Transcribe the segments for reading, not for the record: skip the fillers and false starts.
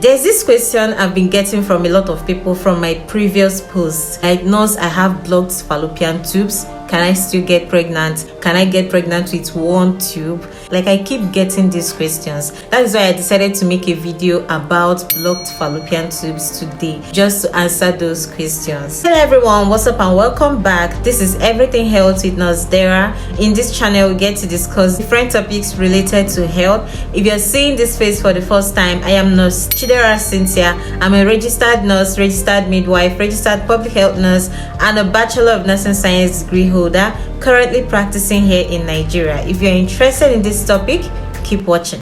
There's this question I've been getting from a lot of people from my previous posts. Like, nurse, I have blocked fallopian tubes. Can I still get pregnant? Can I get pregnant with one tube? Like, I keep getting these questions. That is why I decided to make a video about blocked fallopian tubes today, just to answer those questions. Hello everyone, what's up and welcome back. This is Everything Health with Nurse Dara. In this channel, we get to discuss different topics related to health. If you're seeing this face for the first time, I am Nurse Chidera Cynthia. I'm a registered nurse, registered midwife, registered public health nurse, and a Bachelor of Nursing Science degree holder, currently practicing here in Nigeria. If you're interested in this topic, keep watching.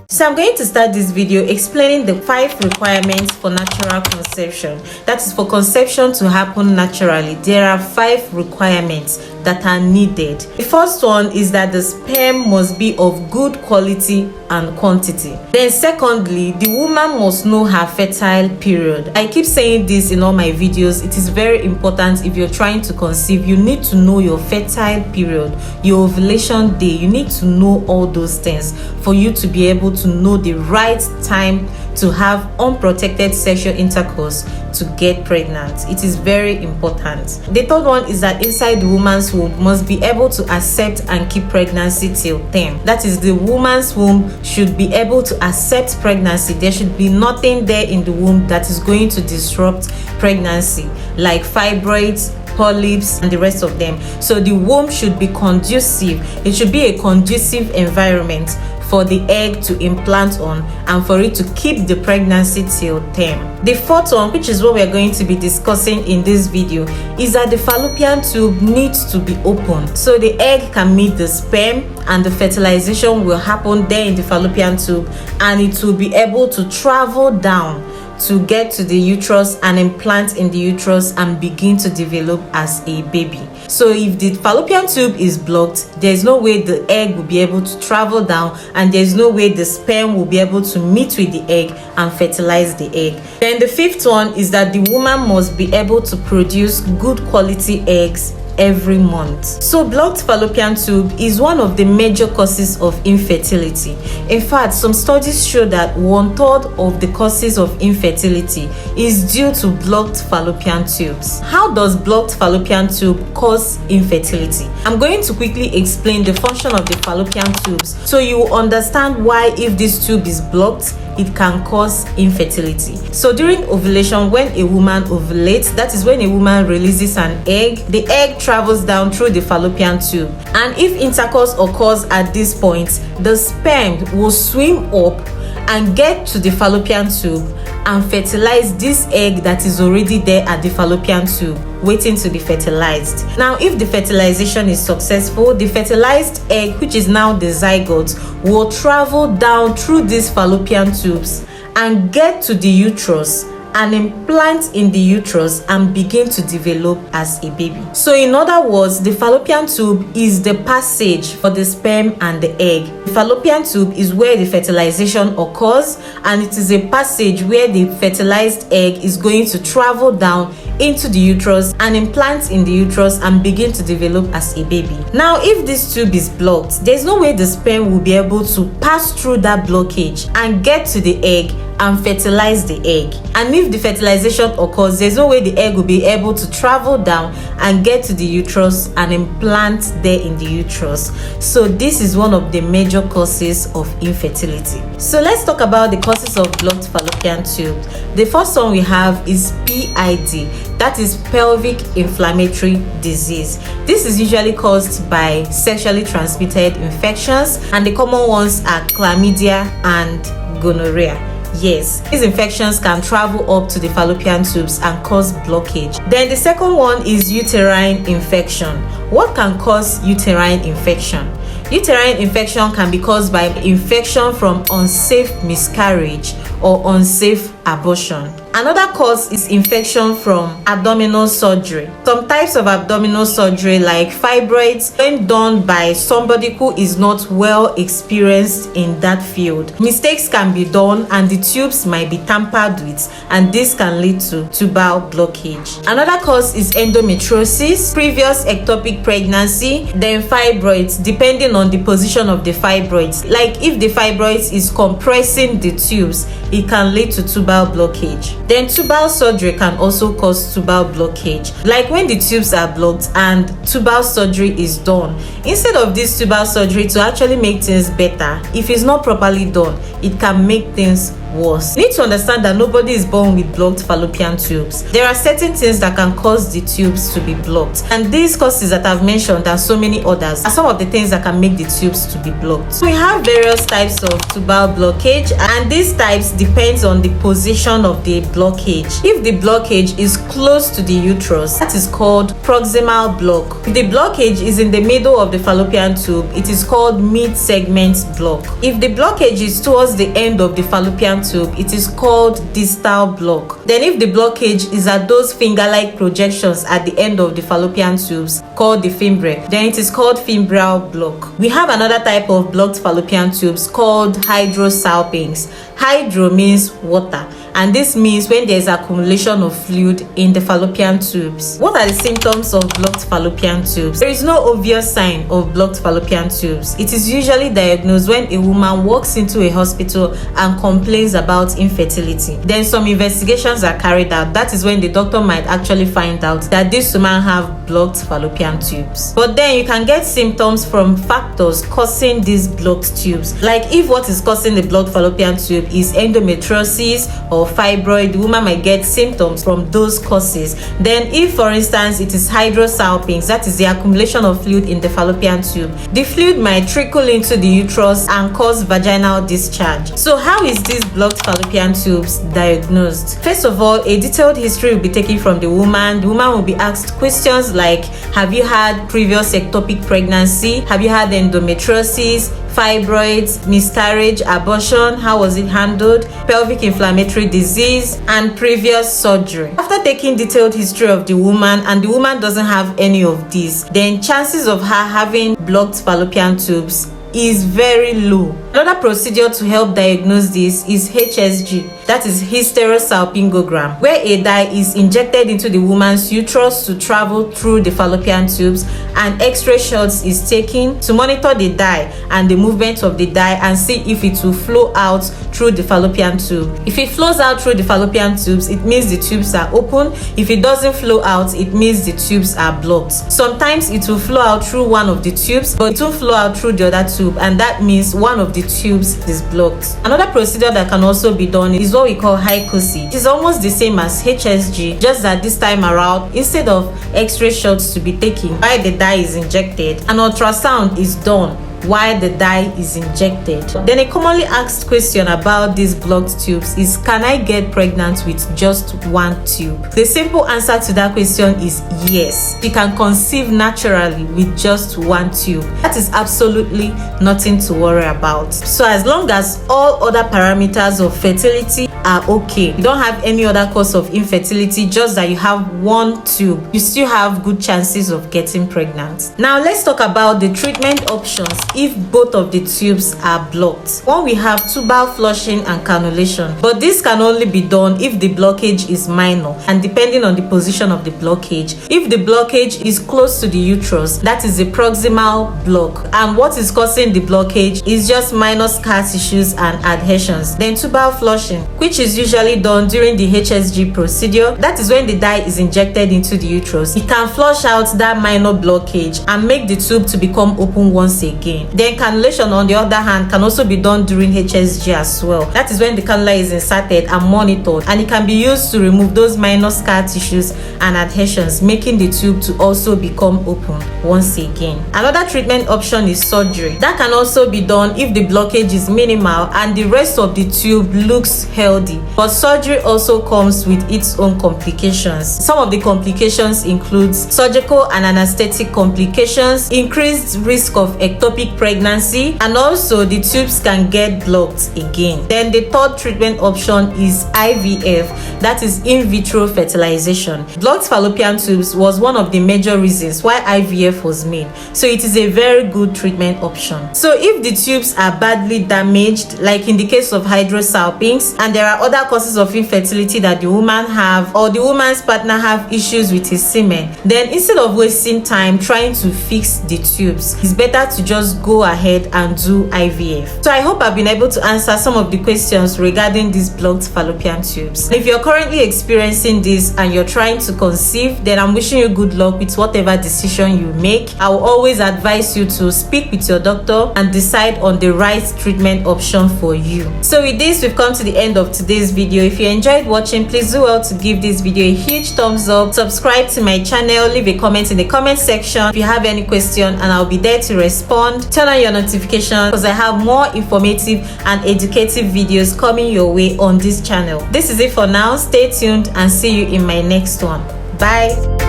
So I'm going to start this video explaining the 5 requirements for natural conception. That is, for conception to happen naturally, there are 5 requirements that are needed. The first one is that the sperm must be of good quality and quantity. Then secondly, the woman must know her fertile period. I keep saying this in all my videos. It is very important. If you're trying to conceive, you need to know your fertile period, your ovulation day. You need to know all those things for you to be able to know the right time to have unprotected sexual intercourse to get pregnant. It is very important. The third one is that inside the woman's womb must be able to accept and keep pregnancy till term. That is, the woman's womb should be able to accept pregnancy. There should be nothing there in the womb that is going to disrupt pregnancy, like fibroids, polyps, and the rest of them. So the womb should be conducive. It should be a conducive environment for the egg to implant on and for it to keep the pregnancy till term. The fourth one, which is what we are going to be discussing in this video, is that the fallopian tube needs to be open so the egg can meet the sperm and the fertilization will happen there in the fallopian tube, and it will be able to travel down to get to the uterus and implant in the uterus and begin to develop as a baby. So if the fallopian tube is blocked, there's no way the egg will be able to travel down, and there's no way the sperm will be able to meet with the egg and fertilize the egg. Then the fifth one is that the woman must be able to produce good quality eggs every month. So blocked fallopian tube is one of the major causes of infertility. In fact, some studies show that 1/3 of the causes of infertility is due to blocked fallopian tubes. How does blocked fallopian tube cause infertility? I'm going to quickly explain the function of the fallopian tubes so you understand why, if this tube is blocked, it can cause infertility. So during ovulation, when a woman ovulates, that is when a woman releases an egg, the egg travels down through the fallopian tube, and if intercourse occurs at this point, the sperm will swim up and get to the fallopian tube and fertilize this egg that is already there at the fallopian tube, waiting to be fertilized. Now, if the fertilization is successful, the fertilized egg, which is now the zygote, will travel down through these fallopian tubes and get to the uterus and implant in the uterus and begin to develop as a baby. So in other words, the fallopian tube is the passage for the sperm and the egg. The fallopian tube is where the fertilization occurs, and it is a passage where the fertilized egg is going to travel down into the uterus and implant in the uterus and begin to develop as a baby. Now, if this tube is blocked, there's no way the sperm will be able to pass through that blockage and get to the egg and fertilize the egg. And if the fertilization occurs, there's no way the egg will be able to travel down and get to the uterus and implant there in the uterus. So this is one of the major causes of infertility. So let's talk about the causes of blocked fallopian tube. The first one we have is PID, that is pelvic inflammatory disease. This is usually caused by sexually transmitted infections, and the common ones are chlamydia and gonorrhea. Yes, these infections can travel up to the fallopian tubes and cause blockage. Then the second one is uterine infection. What can cause uterine infection? Uterine infection can be caused by infection from unsafe miscarriage or unsafe abortion. Another cause is infection from abdominal surgery. Some types of abdominal surgery like fibroids, when done by somebody who is not well experienced in that field, mistakes can be done and the tubes might be tampered with, and this can lead to tubal blockage. Another cause is endometriosis, previous ectopic pregnancy, then fibroids, depending on the position of the fibroids. Like if the fibroids is compressing the tubes, it can lead to tubal blockage. Then tubal surgery can also cause tubal blockage, like when the tubes are blocked and tubal surgery is done. Instead of this tubal surgery to actually make things better, if it's not properly done, it can make things worse. You need to understand that nobody is born with blocked fallopian tubes. There are certain things that can cause the tubes to be blocked, and these causes that I've mentioned and so many others are some of the things that can make the tubes to be blocked. We have various types of tubal blockage, and these types depends on the position of the blockage. If the blockage is close to the uterus, that is called proximal block. If the blockage is in the middle of the fallopian tube, it is called mid-segment block. If the blockage is towards the end of the fallopian tube, it is called distal block. Then if the blockage is at those finger-like projections at the end of the fallopian tubes called the fimbriae, then it is called fimbral block. We have another type of blocked fallopian tubes called hydrosalpinx. Hydro means water, and this means when there is accumulation of fluid in the fallopian tubes. What are the symptoms of blocked fallopian tubes? There is no obvious sign of blocked fallopian tubes. It is usually diagnosed when a woman walks into a hospital and complains about infertility. Then some investigations are carried out. That is when the doctor might actually find out that this woman have blocked fallopian tubes. But then you can get symptoms from factors causing these blocked tubes. Like if what is causing the blocked fallopian tube is endometriosis or fibroid, the woman might get symptoms from those causes. Then if for instance it is hydrosalpinx, that is the accumulation of fluid in the fallopian tube, the fluid might trickle into the uterus and cause vaginal discharge. So how is this blocked fallopian tubes diagnosed? First of all, a detailed history will be taken from the woman. The woman will be asked questions like, have you had previous ectopic pregnancy? Have you had endometriosis, fibroids, miscarriage, abortion? How was it handled? Pelvic inflammatory disease, and previous surgery. After taking detailed history of the woman and the woman doesn't have any of these, then chances of her having blocked fallopian tubes is very low. Another procedure to help diagnose this is HSG, that is hysterosalpingogram, where a dye is injected into the woman's uterus to travel through the fallopian tubes, and X-ray shots is taken to monitor the dye and the movement of the dye and see if it will flow out through the fallopian tube. If it flows out through the fallopian tubes, it means the tubes are open. If it doesn't flow out, it means the tubes are blocked. Sometimes it will flow out through one of the tubes, but it won't flow out through the other tube, and that means one of the tubes is blocked. Another procedure that can also be done is what we call hycosis. It is almost the same as HSG, just that this time around, instead of X-ray shots to be taken while the dye is injected, an ultrasound is done while the dye is injected. Then a commonly asked question about these blocked tubes is, can I get pregnant with just one tube? The simple answer to that question is yes. You can conceive naturally with just one tube. That is absolutely nothing to worry about. So as long as all other parameters of fertility are okay, you don't have any other cause of infertility, just that you have one tube, you still have good chances of getting pregnant. Now let's talk about the treatment options if both of the tubes are blocked. One, we have tubal flushing and cannulation, but this can only be done if the blockage is minor and depending on the position of the blockage. If the blockage is close to the uterus, that is a proximal block, and what is causing the blockage is just minor scar tissues and adhesions. Then tubal flushing, which is usually done during the HSG procedure, that is when the dye is injected into the uterus. It can flush out that minor blockage and make the tube to become open once again. Then cannulation, on the other hand, can also be done during HSG as well. That is when the cannula is inserted and monitored, and it can be used to remove those minor scar tissues and adhesions, making the tube to also become open once again. Another treatment option is surgery. That can also be done if the blockage is minimal and the rest of the tube looks healthy. But surgery also comes with its own complications. Some of the complications include surgical and anesthetic complications, increased risk of ectopic mid-pregnancy, and also the tubes can get blocked again. Then the third treatment option is IVF, that is in vitro fertilization. Blocked fallopian tubes was one of the major reasons why IVF was made, so it is a very good treatment option. So if the tubes are badly damaged, like in the case of hydrosalpinx, and there are other causes of infertility that the woman have, or the woman's partner have issues with his semen, then instead of wasting time trying to fix the tubes, it's better to just go ahead and do IVF. So I hope I've been able to answer some of the questions regarding these blocked fallopian tubes. If you're currently experiencing this and you're trying to conceive, then I'm wishing you good luck with whatever decision you make. I will always advise you to speak with your doctor and decide on the right treatment option for you. So with this, we've come to the end of today's video. If you enjoyed watching, please do well to give this video a huge thumbs up, subscribe to my channel, leave a comment in the comment section if you have any question, and I'll be there to respond. Turn on your notifications because I have more informative and educative videos coming your way on this channel. This is it for now. Stay tuned and see you in my next one. Bye.